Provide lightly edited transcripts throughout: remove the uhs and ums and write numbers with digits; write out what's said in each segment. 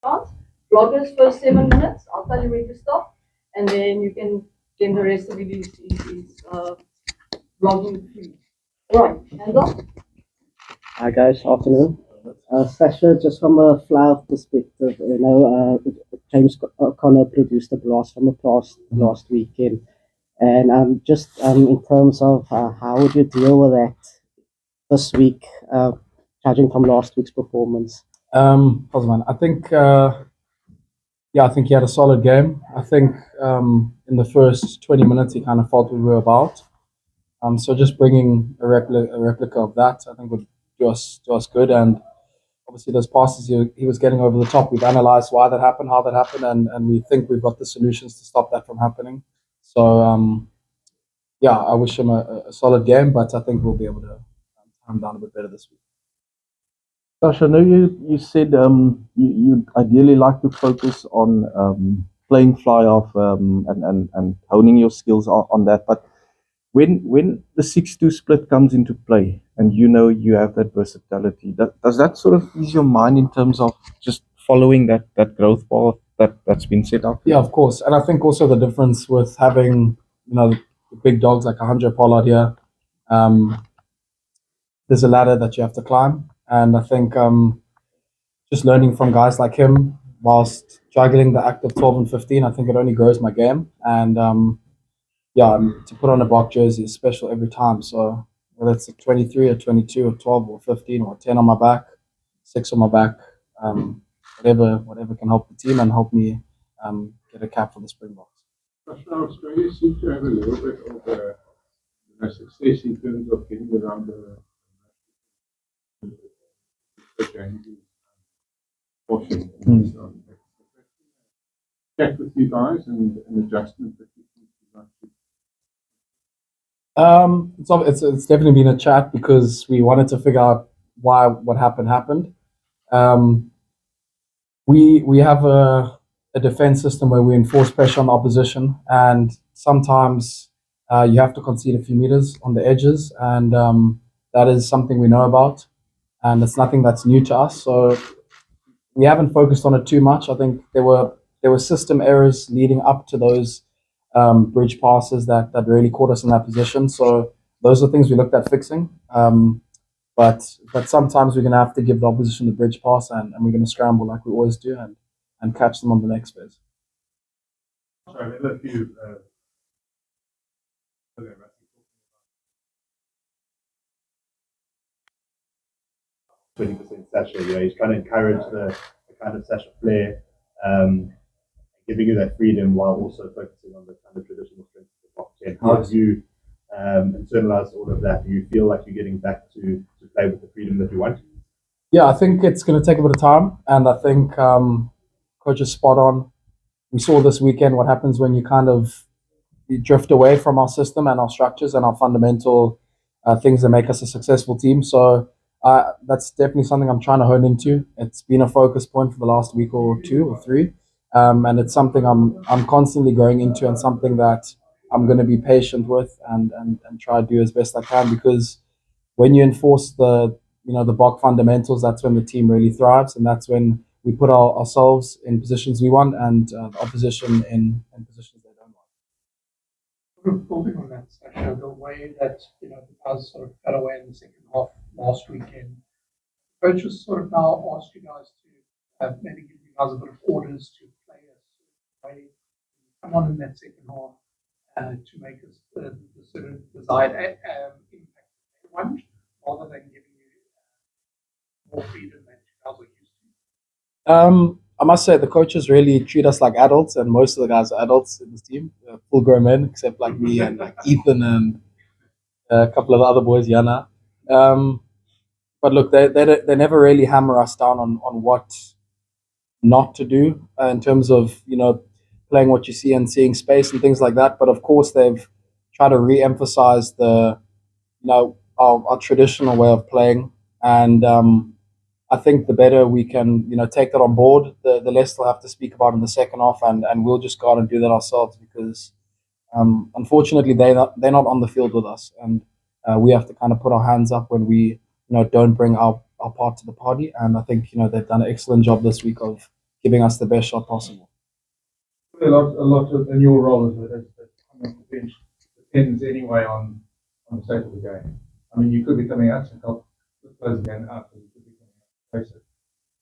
start. Vloggers first 7 minutes. I'll tell you where to stop, and then you can. Then the rest of it is vlogging free. All right, hands off. Hi guys, afternoon. Sasha, just from a flair perspective, James O'Connor produced a blast from a last weekend, and just in terms of how would you deal with that this week, judging from last week's performance? Osman, I think I think he had a solid game. I think in the first 20 minutes he kind of felt we were about. So just bringing a replica of that, I think would do us good. And obviously those passes he was getting over the top. We've analysed why that happened, how that happened, and we think we've got the solutions to stop that from happening. So I wish him a solid game, but I think we'll be able to calm down a bit better this week. Sasha, I know you said you'd ideally like to focus on playing fly off and honing your skills on that. But when the 6-2 split comes into play and you have that versatility, does that sort of ease your mind in terms of just following that growth path that's been set up? Yeah, of course. And I think also the difference with having, the big dogs like Alejandro Pollard here, there's a ladder that you have to climb. And I think just learning from guys like him whilst juggling the act of 12 and 15, I think it only grows my game. And to put on a Boks jersey is special every time. So whether it's a 23 or 22 or 12 or 15 or 10 on my back, 6 on my back, whatever can help the team and help me get a cap for the Springboks. Australia seems to have a little bit of success in terms of getting around the portion. Check with you guys and adjustment that you think you like. It's definitely been a chat because we wanted to figure out why what happened. We have a defense system where we enforce pressure on the opposition, and sometimes you have to concede a few meters on the edges, and that is something we know about, and it's nothing that's new to us. So we haven't focused on it too much. I think there were system errors leading up to those bridge passes that really caught us in that position. So those are things we looked at fixing. But sometimes we're going to have to give the opposition the bridge pass, and we're going to scramble like we always do and catch them on the next phase. Sorry, I have a few. 20% Sacha, he's trying to encourage the kind of Sacha flair, giving you that freedom while also focusing on the kind of traditional strengths of the top 10. How do you internalize all of that? Do you feel like you're getting back to play with the freedom that you want? Yeah, I think it's going to take a bit of time, and I think coach is spot on. We saw this weekend what happens when you drift away from our system and our structures and our fundamental things that make us a successful team. So that's definitely something I'm trying to hone into. It's been a focus point for the last week or 2 or 3, and it's something I'm constantly going into, and something that I'm going to be patient with and try to do as best I can, because when you enforce the Boks fundamentals, that's when the team really thrives, and that's when we put ourselves in positions we want and the opposition in positions they don't want. Sort of building on that, Sacha, the way that the guys sort of fell away in the second half last weekend, coaches sort of now ask you guys to maybe give you guys a bit of orders to play a way, come on in that second half to make us the sort of desired impact they want, rather than giving you more freedom than you guys are used to. I must say the coaches really treat us like adults, and most of the guys are adults in this team, full grown men, except like me and like Ethan and a couple of the other boys, Yana. But look, they never really hammer us down on what not to do in terms of playing what you see and seeing space and things like that. But of course, they've tried to re-emphasize our traditional way of playing, and I think the better we can take that on board, the less they'll have to speak about in the second half, and we'll just go out and do that ourselves, because unfortunately they're not on the field with us, and we have to kind of put our hands up when we don't bring our part to the party. And I think they've done an excellent job this week of giving us the best shot possible. A lot of in your role as coming off the bench depends anyway on the state of the game. I mean, you could be coming out to help close the game out, but you could be coming out to face it.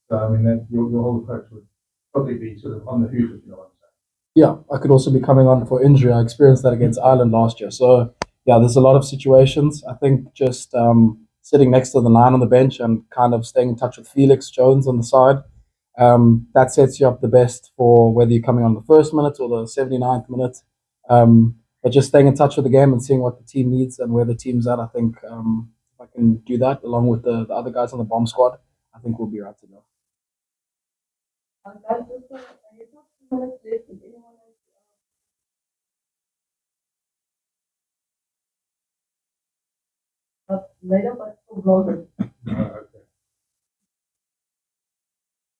So I mean, that your whole approach would probably be sort of on the hoof, if you know what I'm saying. Yeah, I could also be coming on for injury. I experienced that against Ireland last year. So yeah, there's a lot of situations. I think just sitting next to the 9 on the bench and kind of staying in touch with Felix Jones on the side, that sets you up the best for whether you're coming on the first minute or the 79th minute. But just staying in touch with the game and seeing what the team needs and where the team's at, I think if I can do that along with the other guys on the bomb squad, I think we'll be right to go. Guys, just you have 2 minutes left. If anyone has later, but still longer. Okay.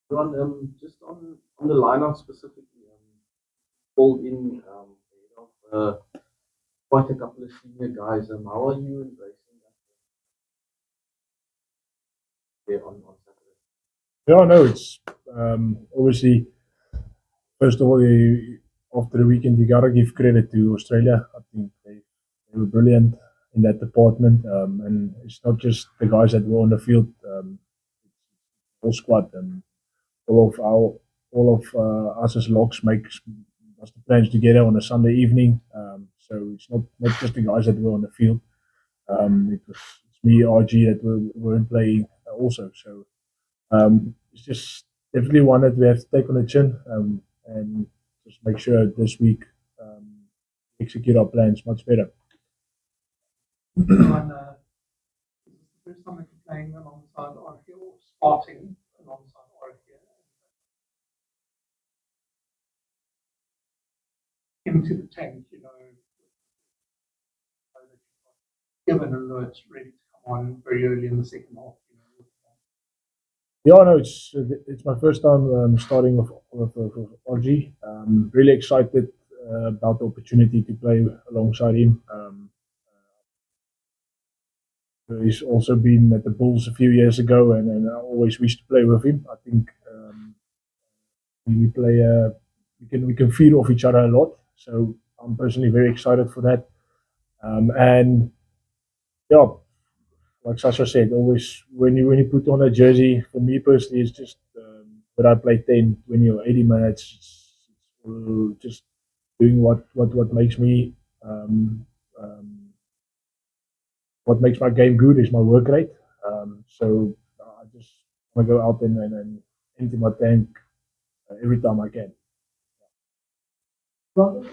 Ruan, just on the lineup specifically, called in quite a couple of senior guys. How are you embracing that there on Saturday? Yeah, no, it's obviously, first of all, after the weekend, you gotta give credit to Australia. I think they were brilliant in that department, and it's not just the guys that were on the field, whole squad, and all of us as locks make us the plans together on a Sunday evening. So it's not just the guys that were on the field. It's me, RG, that weren't playing also. So it's just definitely one that we have to take on the chin, and just make sure this week execute our plans much better. This is the first time that you're playing alongside Orchia or starting alongside Orchia into the tank, you know that you've got given alerts ready to come on very early in the second half. Yeah, no, it's my first time starting with RG. Really excited about the opportunity to play alongside him. He's also been at the Bulls a few years ago, and I always wished to play with him. I think we play, we can feed off each other a lot. So I'm personally very excited for that. And yeah, like Sacha said, always when you put on a jersey, for me personally, it's just whether I play 10, 20 or 80 minutes, it's just doing what makes me what makes my game good is my work rate. So I just want to go out and empty my tank every time I can. Robert?